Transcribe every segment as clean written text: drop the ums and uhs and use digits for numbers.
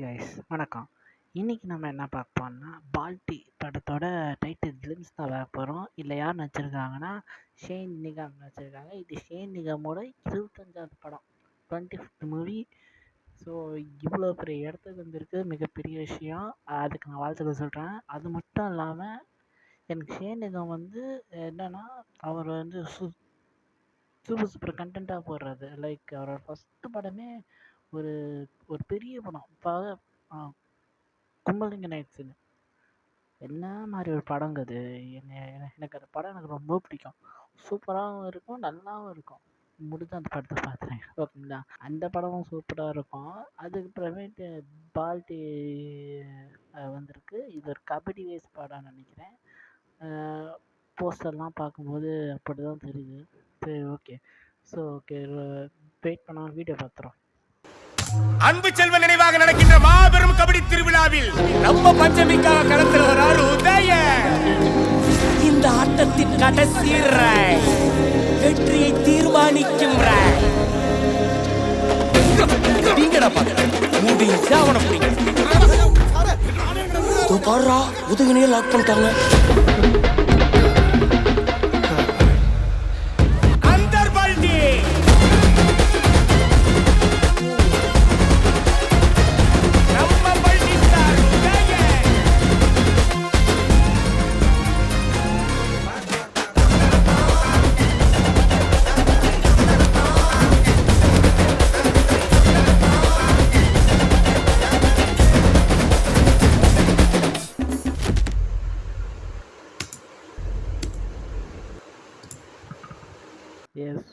Guys, வணக்கம். இன்னைக்கு நம்ம என்ன பார்க்க போறோம்னா, பால்டி படத்தோட டைட்டில் கிளிம்ஸ் தான் பார்க்க போகிறோம். இல்லை யார் நடிச்சிருக்காங்கன்னா, ஷேன் நிகாம் நடிச்சிருக்காங்க. இது ஷேன் நிகாமோட 25வது படம், 25th மூவி. ஸோ இவ்வளோ பெரிய இடத்துக்கு வந்திருக்கு, மிகப்பெரிய விஷயம். அதுக்கு நான் வாழ்த்துக்கள் சொல்கிறேன். அது மட்டும் இல்லாமல் எனக்கு ஷேன் நிகாம் என்னன்னா, அவர் சூப்பர் சூப்பர் கண்டென்ட்டாக போடுறது. லைக் அவரோட ஃபஸ்ட்டு படமே ஒரு ஒரு பெரிய படம். கும்பலிங்க நைட்ஸ்னு என்ன மாதிரி ஒரு படங்க அது. எனக்கு அந்த படம் எனக்கு ரொம்ப பிடிக்கும். சூப்பராகவும் இருக்கும், நல்லாவும் இருக்கும். முடிஞ்ச அந்த படத்தை பார்த்துறேன், ஓகேங்களா. அந்த படமும் சூப்பராக இருக்கும். அதுக்கப்புறமேட்டு பால்டி வந்திருக்கு. இது ஒரு கபடி வேஸ் படம்னு நினைக்கிறேன். போஸ்டர்லாம் பார்க்கும்போது அப்படி தான் தெரியுது. சரி, ஓகே. ஸோ ஓகே, வெயிட் பண்ணால் வீடியோ பார்த்துறோம். அன்பு செல்வ நினைவாக நடக்கின்ற மாபெரும் கபடி திருவிழாவில் நம்ம பஞ்சமிக்காக களத்தில் வராரு உதய. இந்த ஆட்டத்தின் கடைசி வெற்றியை தீர்மானிக்கும் உதவினையே லாக் பண்ணிட்டாங்க.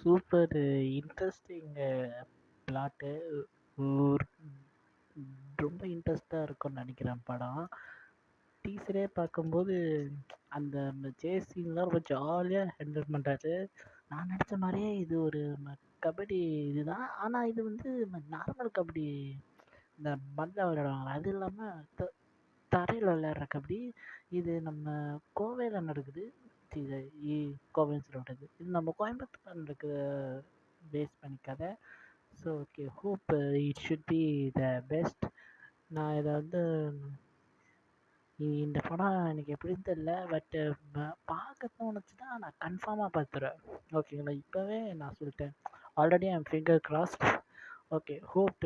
Super interesting plot. ரொம்ப இன்ட்ரெஸ்டாக இருக்கும்னு நினைக்கிறேன் படம். டீசரே பார்க்கும்போது அந்த சேசிங்லாம் ரொம்ப ஜாலியாக ஹேண்டில் பண்ணுறாரு. நான் நினச்ச மாதிரியே இது ஒரு கபடி இதுதான். ஆனால் இது நார்மல் கபடி, இந்த மண்ணில் விளையாடுவாங்க, அது இல்லாமல் தரையில் விளையாடுற கபடி. இது நம்ம கோவையில் நடக்குது. கோவைன்னு சொல்லிவிட்டது, இது நம்ம கோயம்புத்தூர் நடக்கிற பேஸ் பண்ணி கதை. So okay, hope it should be the best. நான் இதை இந்த படம் எனக்கு எப்படின்னு தெரியல, பட்டு பார்க்க தோணுச்சுன்னா நான் கன்ஃபார்மாக பார்த்துருவேன், ஓகேங்களா. இப்போவே நான் சொல்லிட்டேன், already I'm finger crossed. Okay, hope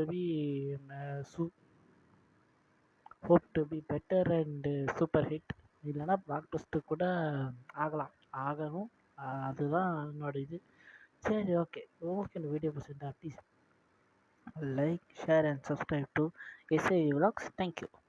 to be better and super hit. இல்லைனா பிளாக் பஸ்டர் கூட ஆகணும். அதுதான் என்னோட இது. சரி, ஓகே. இந்த வீடியோ பிடிச்சிருந்தா please like, share and subscribe to SAV Vlogs. Thank you.